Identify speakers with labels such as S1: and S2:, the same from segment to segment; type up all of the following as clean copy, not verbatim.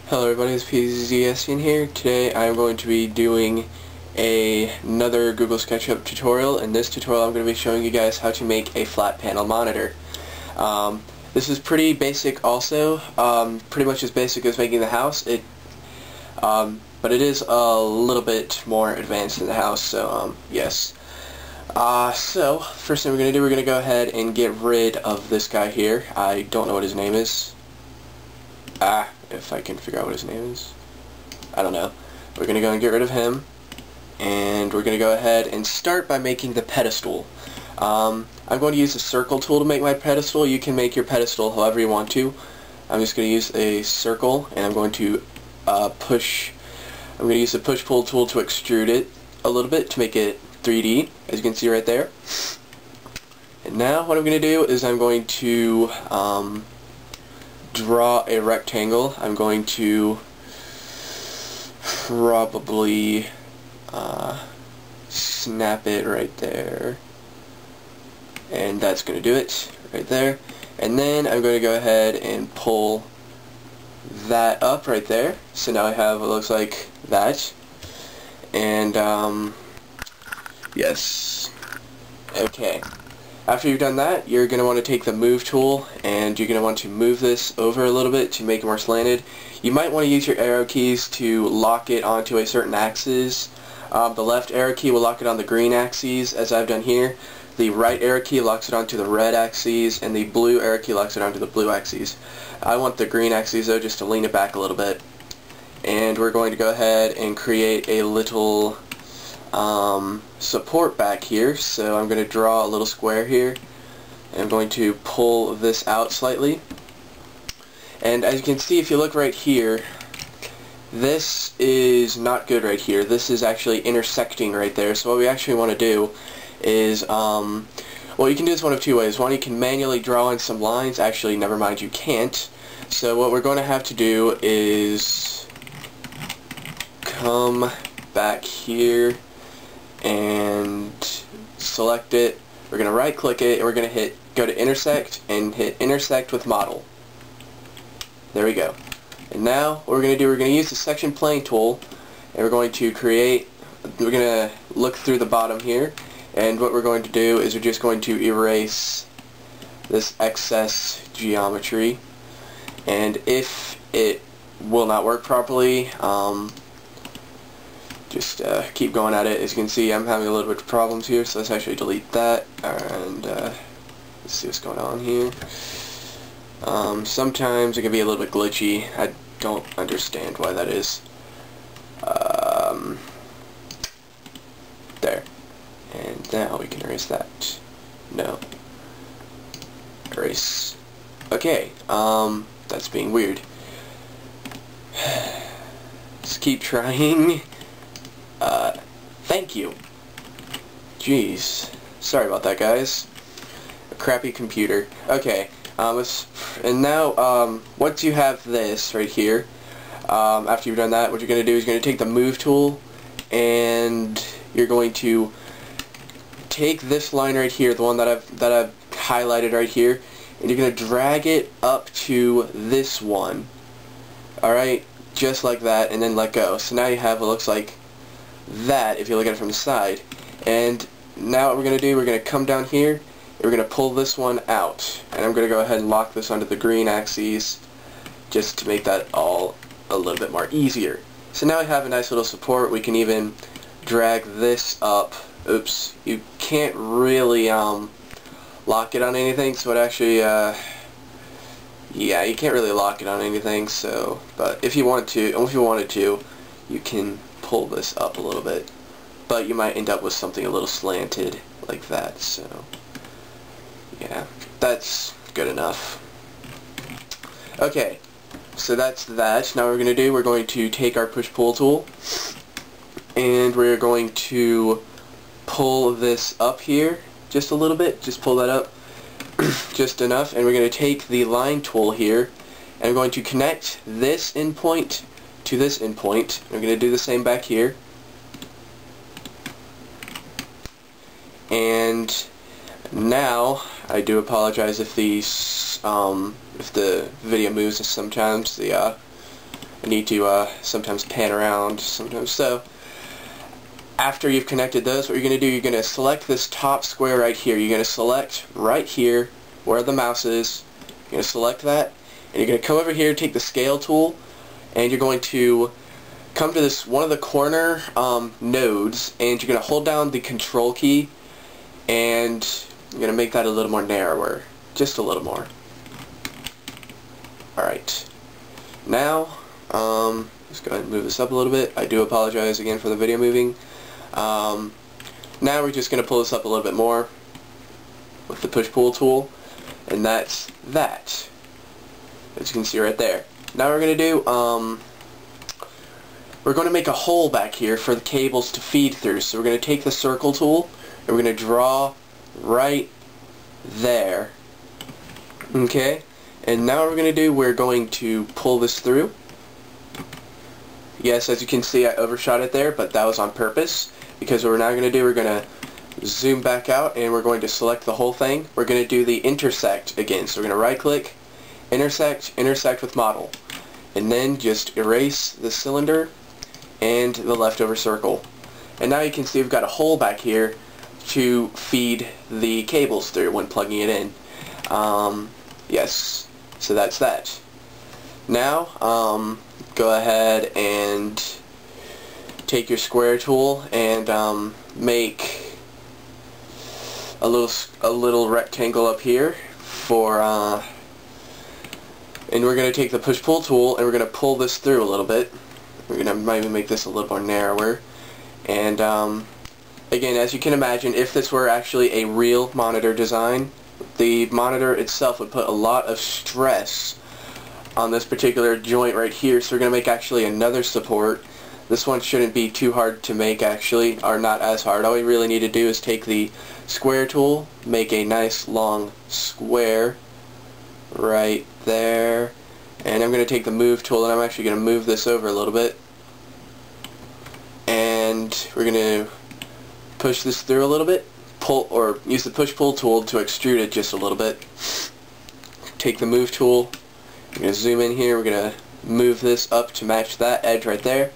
S1: Hello everybody, it's Pizzscn here. Today I'm going to be doing another Google Sketchup tutorial. In this tutorial I'm going to be showing you guys how to make a flat panel monitor. This is pretty basic also, pretty much as basic as making the house, but it is a little bit more advanced in the house, so yes. So, first thing we're going to do, we're going to go ahead and get rid of this guy here. I don't know what his name is. If I can figure out what his name is. I don't know. We're going to go and get rid of him. And we're going to go ahead and start by making the pedestal. I'm going to use the circle tool to make my pedestal. You can make your pedestal however you want to. I'm just going to use a circle, and I'm going to use the push-pull tool to extrude it a little bit to make it 3D, as you can see right there. And now what I'm going to do is I'm going to draw a rectangle. I'm going to probably snap it right there, and that's going to do it right there. And then I'm going to go ahead and pull that up right there, so now I have what looks like that. And yes, okay. After you've done that, you're going to want to take the move tool and you're going to want to move this over a little bit to make it more slanted. You might want to use your arrow keys to lock it onto a certain axis. The left arrow key will lock it on the green axis, as I've done here. The right arrow key locks it onto the red axis, and the blue arrow key locks it onto the blue axis. I want the green axis though, just to lean it back a little bit. And we're going to go ahead and create a little support back here. So I'm going to draw a little square here, and I'm going to pull this out slightly. And as you can see, if you look right here, this is not good right here. This is actually intersecting right there. So what we actually want to do is, well, you can do this one of two ways. One, you can manually draw in some lines. Actually, never mind, you can't. So what we're going to have to do is come back here and select it. We're going to right click it, and we're going to go to intersect and hit intersect with model. There we go. And now what we're going to do, we're going to use the section plane tool, and we're going to we're going to look through the bottom here, and what we're going to do is we're just going to erase this excess geometry. And if it will not work properly, just keep going at it. As you can see, I'm having a little bit of problems here, so let's actually delete that, and let's see what's going on here. Sometimes it can be a little bit glitchy. I don't understand why that is. There. And now we can erase that. No. Erase. Okay, that's being weird. Just keep trying. Thank you. Jeez. Sorry about that, guys. A crappy computer. Okay. And now, once you have this right here, after you've done that, what you're going to do is you're going to take the move tool, and you're going to take this line right here, the one that I've highlighted right here, and you're going to drag it up to this one. Alright, just like that, and then let go. So now you have what looks like that if you look at it from the side. And now what we're going to do, we're going to come down here, and we're going to pull this one out. And I'm going to go ahead and lock this onto the green axis just to make that all a little bit more easier. So now we have a nice little support. We can even drag this up. Oops, you can't really lock it on anything, so it actually yeah, you can't really lock it on anything, so but if you wanted to, you can pull this up a little bit, but you might end up with something a little slanted like that. So yeah, that's good enough. Okay, so that's that. Now what we're going to do, we're going to take our push-pull tool, and we're going to pull this up here just a little bit. Just pull that up just enough, and we're going to take the line tool here, and we're going to connect this endpoint to this endpoint. We're going to do the same back here. And now, I do apologize if the video moves sometimes. I need to sometimes pan around sometimes. So after you've connected those, what you're going to do, you're going to select this top square right here. You're going to select right here where the mouse is. You're going to select that, and you're going to come over here, take the scale tool, and you're going to come to this one of the corner nodes, and you're going to hold down the control key, and you're going to make that a little more narrower, just a little more. Alright, now let's go ahead and move this up a little bit. I do apologize again for the video moving. Now we're just going to pull this up a little bit more with the push-pull tool, and that's that, as you can see right there. Now we're going to do, we're going to make a hole back here for the cables to feed through. So we're going to take the circle tool, and we're going to draw right there. Okay? And now what we're going to do, we're going to pull this through. Yes, as you can see, I overshot it there, but that was on purpose, because what we're now going to do, we're going to zoom back out, and we're going to select the whole thing. We're going to do the intersect again. So we're going to right-click, intersect, intersect with model, and then just erase the cylinder and the leftover circle. And now you can see we've got a hole back here to feed the cables through when plugging it in. Yes, so that's that. Now, go ahead and take your square tool and make a little rectangle up here for and we're going to take the push-pull tool, and we're going to pull this through a little bit. We're going to maybe make this a little more narrower. And again, as you can imagine, if this were actually a real monitor design, the monitor itself would put a lot of stress on this particular joint right here. So we're going to make actually another support. This one shouldn't be too hard to make actually, or not as hard. All we really need to do is take the square tool, make a nice long square right there, and I'm going to take the move tool, and I'm actually going to move this over a little bit, and we're going to push this through a little bit, pull, or use the push-pull tool to extrude it just a little bit. Take the move tool, we're going to zoom in here, we're going to move this up to match that edge right there,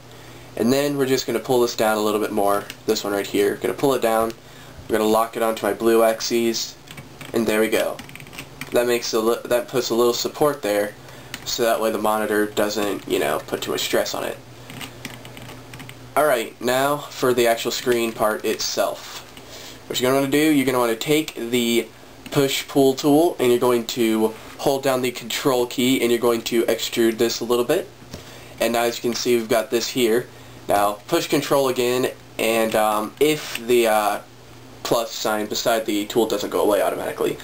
S1: and then we're just going to pull this down a little bit more, this one right here. Going to pull it down, we're going to lock it onto my blue axes, and there we go. That puts a little support there, so that way the monitor doesn't, you know, put too much stress on it. Alright, now for the actual screen part itself. What you're going to want to do, you're going to want to take the push-pull tool, and you're going to hold down the control key, and you're going to extrude this a little bit. And now as you can see, we've got this here. Now push control again, and if the plus sign beside the tool doesn't go away automatically.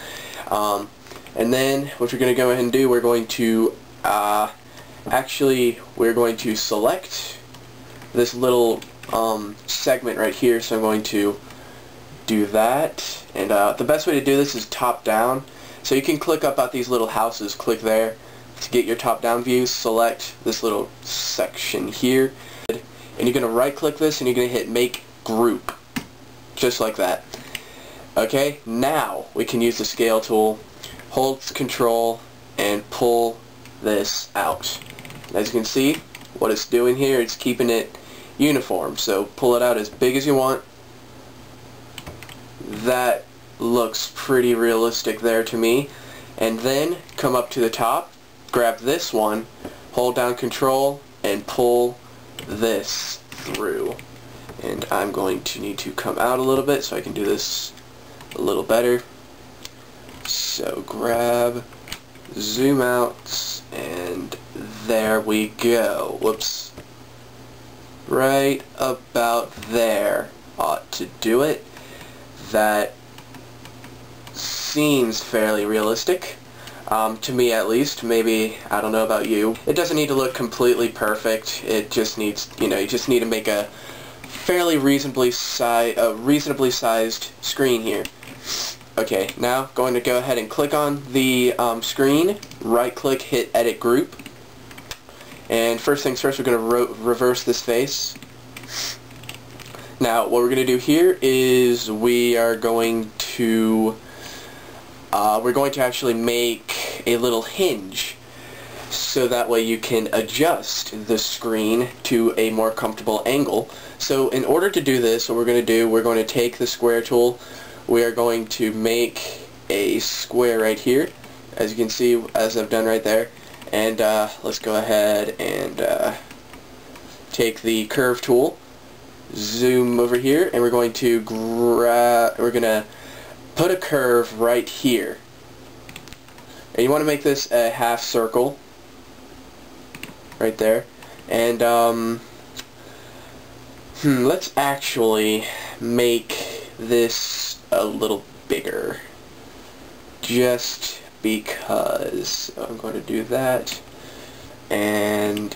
S1: And then what we're going to go ahead and do, we're going to we're going to select this little segment right here. So I'm going to do that, and the best way to do this is top down. So you can click up at these little houses, click there to get your top down view. Select this little section here, and you're going to right click this, and you're going to hit make group, just like that. Okay, now we can use the scale tool, hold control, and pull this out. As you can see, what it's doing here, it's keeping it uniform. So pull it out as big as you want. That looks pretty realistic there to me. And then come up to the top, grab this one, hold down control, and pull this through. And I'm going to need to come out a little bit so I can do this a little better. So grab, zoom out, and there we go. Whoops. Right about there ought to do it. That seems fairly realistic, to me at least. Maybe, I don't know about you. It doesn't need to look completely perfect. It just needs, you know, you just need to make a fairly reasonably sized screen here. Okay, now going to go ahead and click on the screen, right click, hit edit group, and first things first, we're going to reverse this face. Now what we're going to do here is we're going to actually make a little hinge. so that way you can adjust the screen to a more comfortable angle. So in order to do this, what we're going to do, we're going to take the square tool. We are going to make a square right here, as you can see, as I've done right there. And let's go ahead and take the curve tool, zoom over here, and we're going to put a curve right here. And you want to make this a half circle right there. And let's actually make this a little bigger, just because. I'm going to do that. And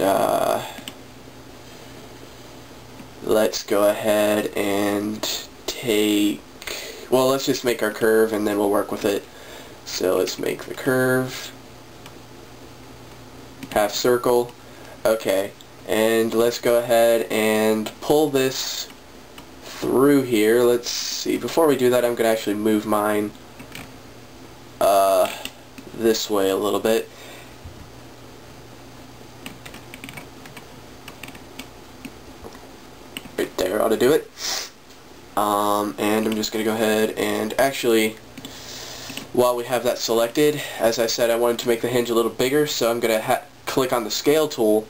S1: let's go ahead and let's just make our curve and then we'll work with it. So let's make the curve half circle. Okay, and let's go ahead and pull this through here. Let's see, before we do that, I'm going to actually move mine this way a little bit. Right there ought to do it. And I'm just going to go ahead and actually, while we have that selected, as I said, I wanted to make the hinge a little bigger, so I'm going to click on the scale tool,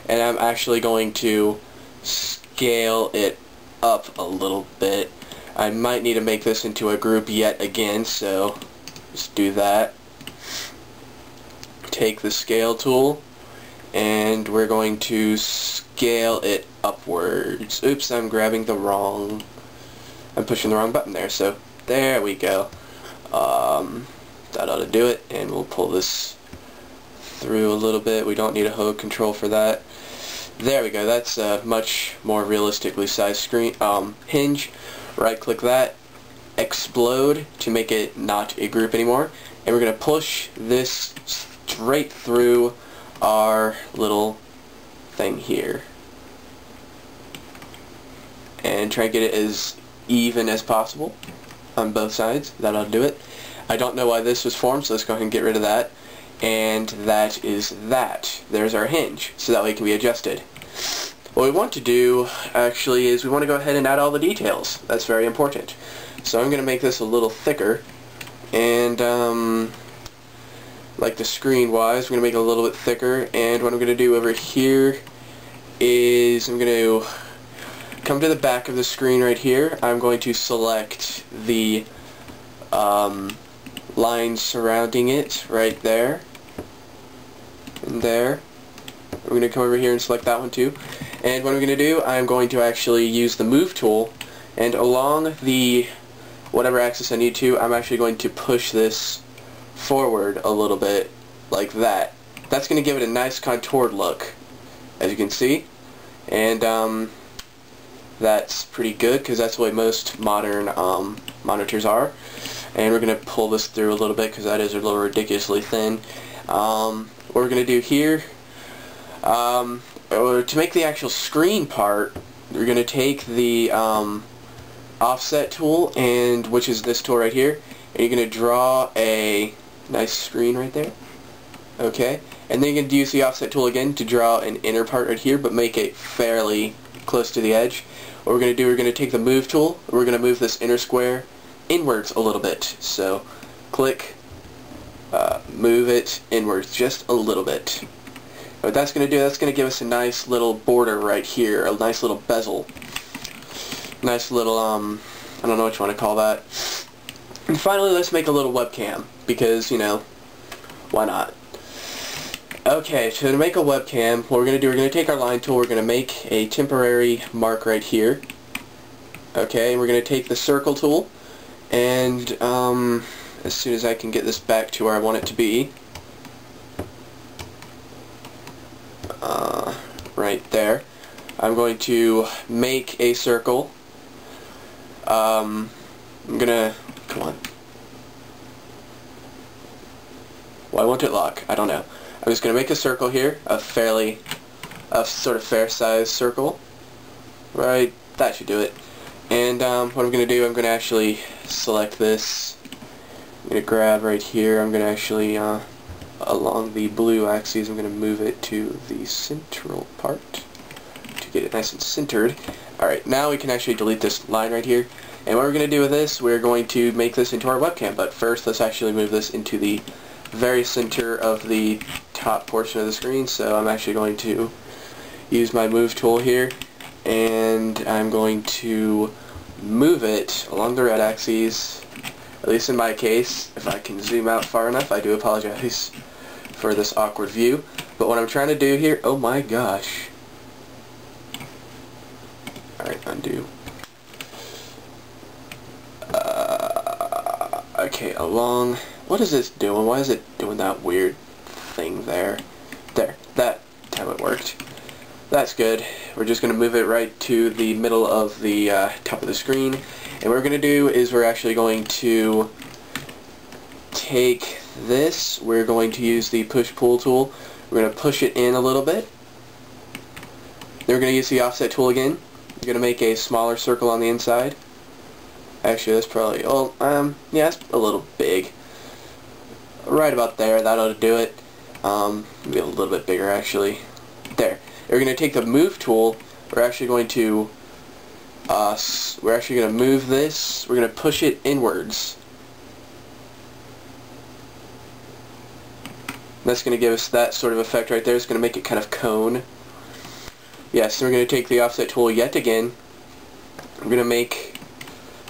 S1: and I'm actually going to scale it up a little bit. I might need to make this into a group yet again, so just do that. Take the scale tool, and we're going to scale it upwards. Oops, I'm pushing the wrong button there, so there we go. That ought to do it, and we'll pull this through a little bit. We don't need a hold control for that. There we go. That's a much more realistically sized screen hinge. Right click that, explode to make it not a group anymore, and we're going to push this straight through our little thing here and try and get it as even as possible on both sides. That ought to do it. I don't know why this was formed, so let's go ahead and get rid of that. And that is that. There's our hinge, so that way it can be adjusted. What we want to do, actually, is we want to go ahead and add all the details. That's very important. So I'm going to make this a little thicker, and like the screen-wise, I'm going to make it a little bit thicker, and what I'm going to do over here is I'm going to come to the back of the screen right here. I'm going to select the lines surrounding it right there and there. We're going to come over here and select that one too. And what I'm going to do, I'm going to actually use the move tool, and along the whatever axis I need to, I'm actually going to push this forward a little bit like that. That's going to give it a nice contoured look, as you can see. And that's pretty good, because that's the way most modern monitors are. And we're going to pull this through a little bit, because that is a little ridiculously thin. What we're going to do here, to make the actual screen part, we're going to take the offset tool, and which is this tool right here, and you're going to draw a nice screen right there. Okay, and then you're going to use the offset tool again to draw an inner part right here, but make it fairly close to the edge. What we're going to do, we're going to take the move tool, we're going to move this inner square inwards a little bit. So click, move it inwards just a little bit. What that's going to do, that's going to give us a nice little border right here, a nice little bezel. Nice little, I don't know what you want to call that. And finally, let's make a little webcam, because, you know, why not? Okay, so to make a webcam, what we're going to do, we're going to take our line tool, we're going to make a temporary mark right here. Okay, and we're going to take the circle tool, and as soon as I can get this back to where I want it to be, right there, I'm going to make a circle. I'm gonna, come on. Why won't it lock? I don't know. I'm just gonna make a circle here, a sort of fair sized circle. Right, that should do it. And what I'm gonna do, I'm gonna actually select this. I'm gonna grab right here. I'm gonna actually along the blue axis. I'm going to move it to the central part to get it nice and centered. Alright, now we can actually delete this line right here. And what we're going to do with this, we're going to make this into our webcam. But first, let's actually move this into the very center of the top portion of the screen. So I'm actually going to use my move tool here, and I'm going to move it along the red axis, at least in my case. If I can zoom out far enough, I do apologize for this awkward view. But what I'm trying to do here, oh my gosh. Alright, undo. Okay, along. What is this doing? Why is it doing that weird thing there? There, that's how it worked. That's good. We're just going to move it right to the middle of the top of the screen. And what we're going to do is we're actually going to take this. We're going to use the push-pull tool. We're going to push it in a little bit. Then we're going to use the offset tool again. We're going to make a smaller circle on the inside. Actually, that's probably, yeah, it's a little big. Right about there, that ought to do it. Maybe a little bit bigger, actually. There. We're going to take the move tool. We're actually going to move this. We're going to push it inwards. That's going to give us that sort of effect right there. It's going to make it kind of cone. Yes, so we're going to take the offset tool yet again. We're going to make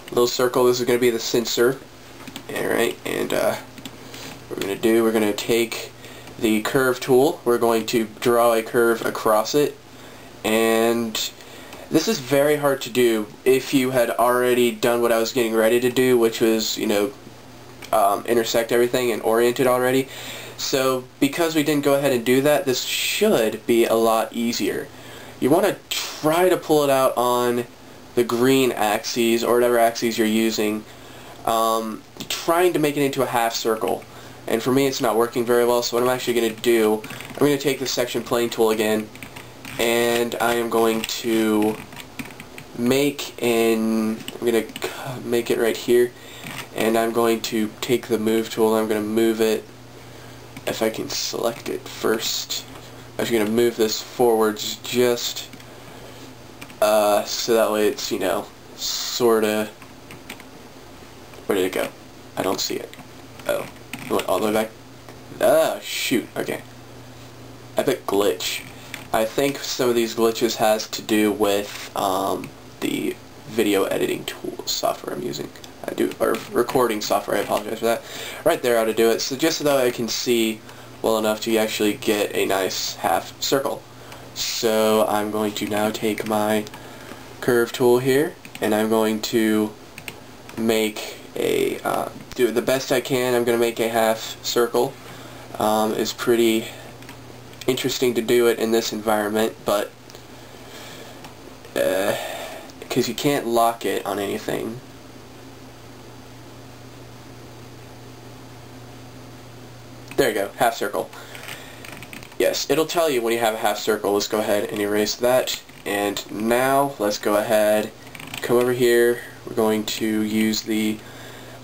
S1: a little circle. This is going to be the sensor. Alright, and we're going to take the curve tool. We're going to draw a curve across it, and this is very hard to do if you had already done what I was getting ready to do, which was, intersect everything and orient it already. So because we didn't go ahead and do that, this should be a lot easier. You want to try to pull it out on the green axes or whatever axes you're using, trying to make it into a half circle. And for me, it's not working very well, so what I'm actually going to do, I'm going to take the section plane tool again, and I am going to make it right here, and I'm going to take the move tool, and I'm going to move it, if I can select it first. I'm actually going to move this forwards just so that way it's, sort of, where did it go? I don't see it. Oh. Went all the way back. Ah, shoot. Okay. Epic glitch. I think some of these glitches has to do with the video editing tool software I'm using. Or recording software. I apologize for that. Right there ought to do it. So just so that I can see well enough to actually get a nice half circle. So I'm going to now take my curve tool here, and I'm going to make do it the best I can. I'm going to make a half circle. It's pretty interesting to do it in this environment, but because you can't lock it on anything. There you go, half circle. Yes, it'll tell you when you have a half circle. Let's go ahead and erase that. And now let's go ahead, come over here. We're going to use the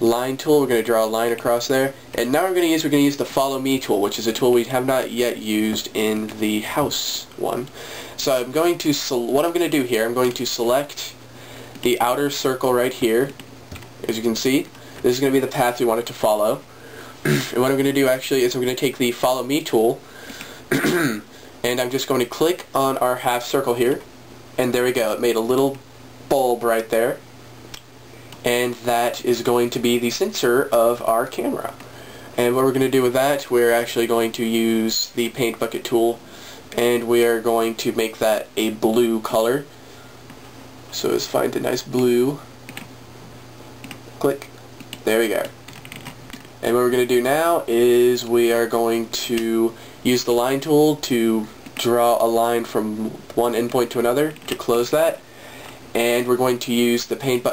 S1: line tool. We're going to draw a line across there, and now we're going to use the follow me tool, which is a tool we have not yet used in the house one. So I'm going to what I'm going to do here, I'm going to select the outer circle right here. As you can see, this is going to be the path we want it to follow. And what I'm going to do actually is I'm going to take the follow me tool and I'm just going to click on our half circle here, and there we go. It made a little bulb right there. And that is going to be the sensor of our camera. And what we're going to do with that, we're actually going to use the paint bucket tool, and we are going to make that a blue color. So let's find a nice blue. Click. There we go. And what we're going to do now is we are going to use the line tool to draw a line from one endpoint to another to close that. And we're going to use the paint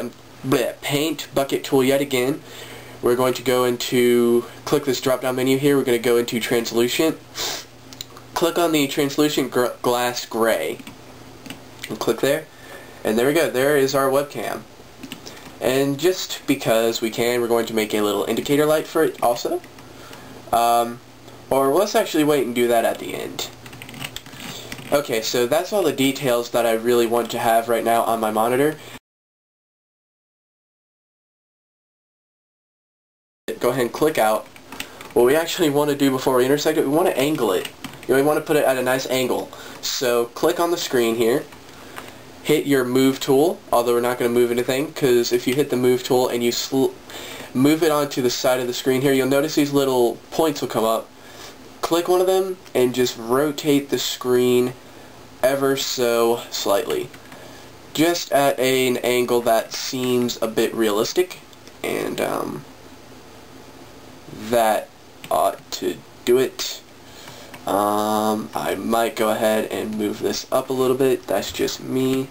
S1: bucket tool yet again. We're going to go into, click this drop down menu here, we're going to go into translucent. Click on the translucent glass gray. And click there. And there we go, there is our webcam. And just because we can, we're going to make a little indicator light for it also. Or let's actually wait and do that at the end. Okay, so that's all the details that I really want to have right now on my monitor. Go ahead and click out. What we actually want to do before we intersect it, we want to angle it. We want to put it at a nice angle. So click on the screen here, hit your move tool, although we're not going to move anything, because if you hit the move tool and you move it onto the side of the screen here, you'll notice these little points will come up. Click one of them and just rotate the screen ever so slightly, just at an angle that seems a bit realistic, and that ought to do it. I might go ahead and move this up a little bit. That's just me.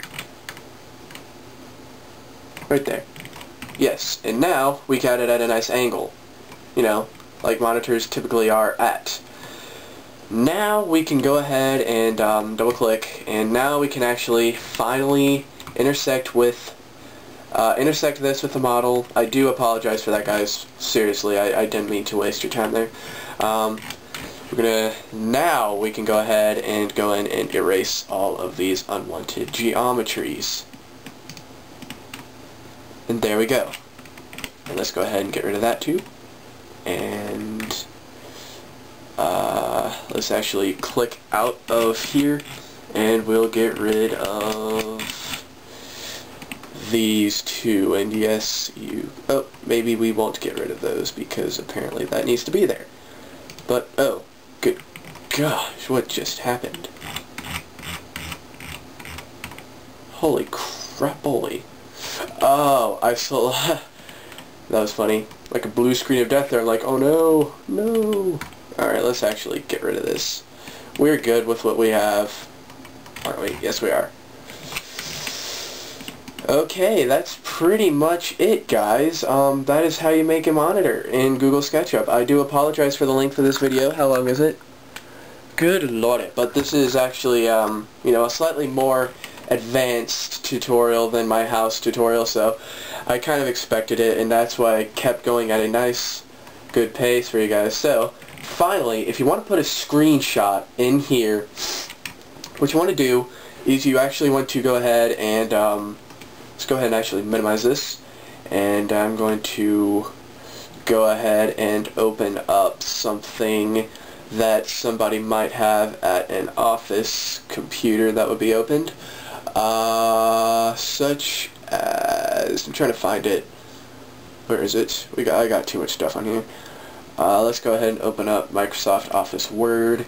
S1: Right there. Yes, and now we got it at a nice angle, you know, like monitors typically are at. Now we can go ahead and double click, and now we can actually finally intersect with this with the model. I do apologize for that, guys. Seriously, I didn't mean to waste your time there. Now we can go ahead and go in and erase all of these unwanted geometries. And there we go. And let's go ahead and get rid of that too. And let's actually click out of here, and we'll get rid of these two. And yes, maybe we won't get rid of those because apparently that needs to be there. But oh, good gosh, what just happened? Holy crap-oly. Oh, I saw that was funny. Like a blue screen of death there. I'm like, oh no, no. Alright, let's actually get rid of this. We're good with what we have. Aren't we? Yes, we are. Okay, that's pretty much it, guys. That is how you make a monitor in Google SketchUp. I do apologize for the length of this video. How long is it? Good lord. But this is actually, you know, a slightly more advanced tutorial than my house tutorial, so I kind of expected it, and that's why I kept going at a nice, good pace for you guys. So, finally, if you want to put a screenshot in here, what you want to do is you actually want to go ahead and, let's go ahead and actually minimize this, and I'm going to go ahead and open up something that somebody might have at an office computer that would be opened. Such as, I'm trying to find it. Where is it? I got too much stuff on here. Let's go ahead and open up Microsoft Office Word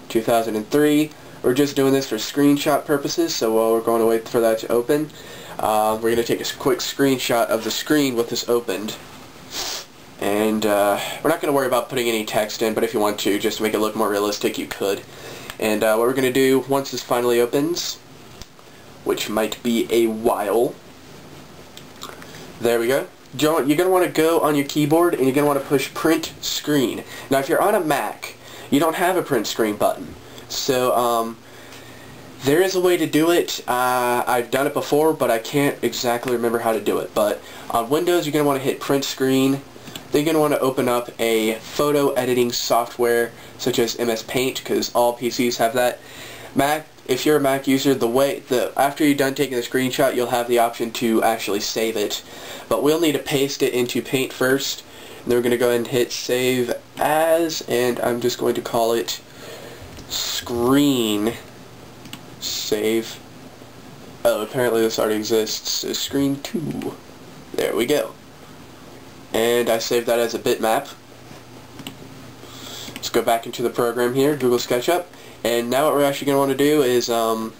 S1: 2003. We're just doing this for screenshot purposes, so while we're going to wait for that to open, we're going to take a quick screenshot of the screen with this opened. And we're not going to worry about putting any text in, but if you want to, just to make it look more realistic, you could. And what we're going to do once this finally opens, which might be a while. There we go. You're going to want to go on your keyboard, and you're going to want to push print screen. Now if you're on a Mac, you don't have a print screen button. So there is a way to do it. I've done it before, but I can't exactly remember how to do it. But on Windows, you're going to want to hit print screen. Then you're going to want to open up a photo editing software such as MS Paint, because all PCs have that. Mac, if you're a Mac user, after you're done taking the screenshot, you'll have the option to actually save it. But we'll need to paste it into Paint first. And then we're going to go ahead and hit Save As, and I'm just going to call it Screen Save. Oh, apparently this already exists. So Screen 2. There we go. And I saved that as a bitmap. Let's go back into the program here, Google SketchUp. And now what we're actually going to want to do is go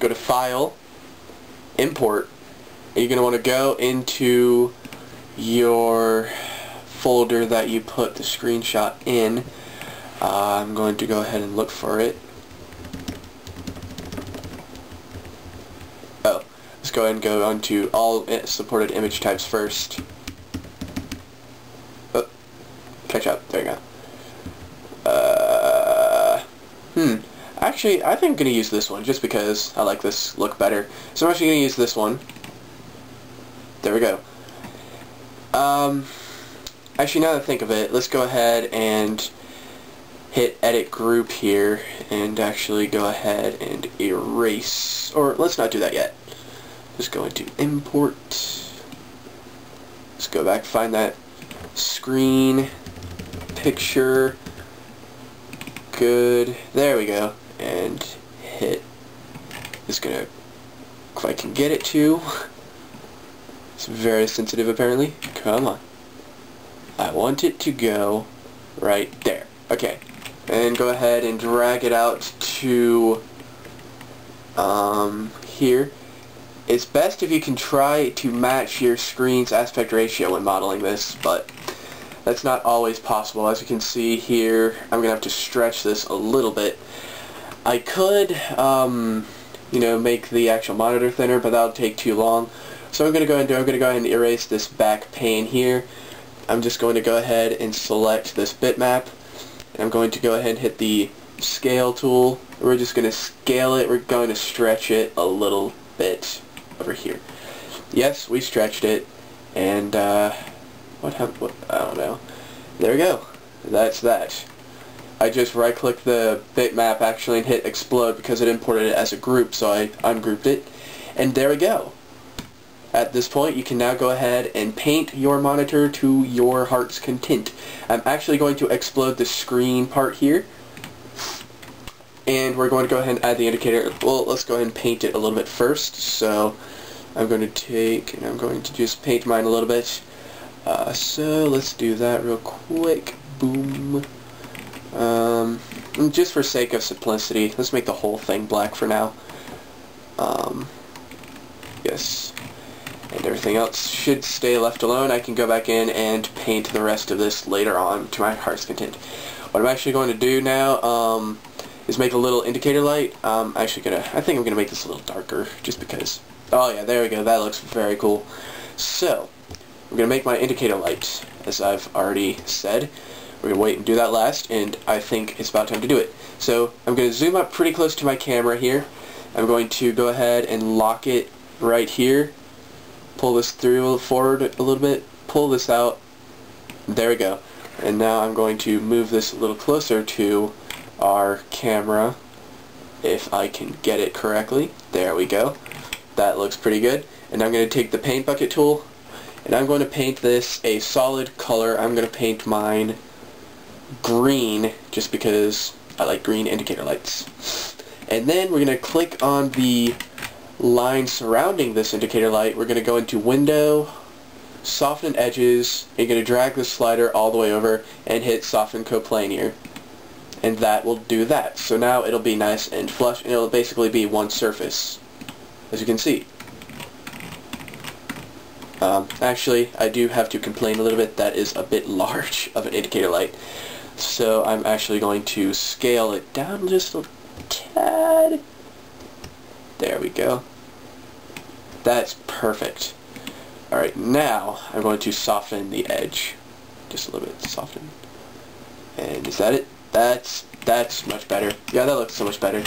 S1: to File, Import, and you're going to want to go into your folder that you put the screenshot in. I'm going to go ahead and look for it. Oh, let's go ahead and go on to all supported image types first. Oh, catch up. There you go. Actually, I think I'm going to use this one just because I like this look better. So I'm actually going to use this one. There we go. Actually, now that I think of it, let's go ahead and hit edit group here and actually go ahead and erase, or let's not do that yet. Just go into import. Let's go back, find that screen picture. Good. There we go. And hit. Just gonna, if I can get it to. It's very sensitive apparently. Come on. I want it to go right there. Okay. And go ahead and drag it out to here. It's best if you can try to match your screen's aspect ratio when modeling this, but that's not always possible. As you can see here, I'm gonna have to stretch this a little bit. I could you know, make the actual monitor thinner, but that'll take too long. So I'm gonna go ahead and erase this back pane here. I'm just going to go ahead and select this bitmap, and I'm going to go ahead and hit the scale tool. We're just going to scale it. We're going to stretch it a little bit over here. Yes, we stretched it, and what happened? I don't know. There we go. That's that. I just right-clicked the bitmap actually and hit explode because it imported it as a group, so I ungrouped it, and there we go. At this point, you can now go ahead and paint your monitor to your heart's content. I'm actually going to explode the screen part here, and we're going to go ahead and add the indicator. Well, let's go ahead and paint it a little bit first. So I'm going to take, and I'm going to just paint mine a little bit. So let's do that real quick. Boom. Just for sake of simplicity, let's make the whole thing black for now. Yes. And everything else should stay left alone. I can go back in and paint the rest of this later on to my heart's content. What I'm actually going to do now is make a little indicator light. I think I'm gonna make this a little darker just because. Oh yeah, there we go. That looks very cool. So I'm gonna make my indicator light, as I've already said. We're gonna wait and do that last, and I think it's about time to do it. So I'm gonna zoom up pretty close to my camera here. I'm going to go ahead and lock it right here. Pull this through forward a little bit, pull this out, there we go. And now I'm going to move this a little closer to our camera, if I can get it correctly. There we go. That looks pretty good. And I'm going to take the paint bucket tool, and I'm going to paint this a solid color. I'm going to paint mine green, just because I like green indicator lights. And then we're going to click on the line surrounding this indicator light. We're going to go into Window, Soften Edges, and you're going to drag the slider all the way over and hit Soften Coplanar. And that will do that. So now it'll be nice and flush, and it'll basically be one surface, as you can see. Actually, I do have to complain a little bit. That is a bit large of an indicator light. So I'm actually going to scale it down just a tad. There we go. That's perfect. Alright, now I'm going to soften the edge. Just a little bit, soften. And is that it? That's much better. Yeah, that looks so much better.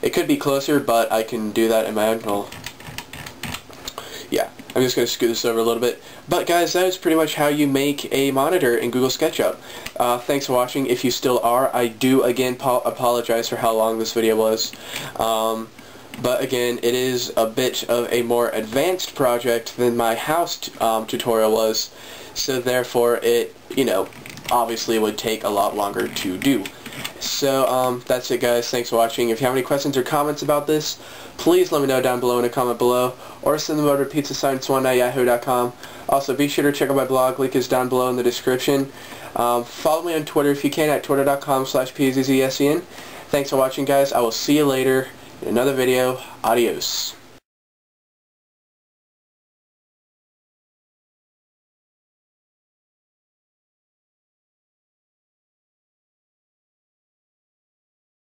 S1: It could be closer, but I can do that in my own. Yeah, I'm just going to scoot this over a little bit. But guys, that is pretty much how you make a monitor in Google Sketchup. Thanks for watching. If you still are, I do again apologize for how long this video was. But again, it is a bit of a more advanced project than my house tutorial was, so therefore it, you know, obviously would take a lot longer to do. So that's it guys, thanks for watching. If you have any questions or comments about this, please let me know down below in a comment below, or send them over to pizzascience1@yahoo.com. Also be sure to check out my blog, link is down below in the description. Follow me on Twitter if you can at twitter.com/PZZSEN. Thanks for watching guys, I will see you later in another video. Adios.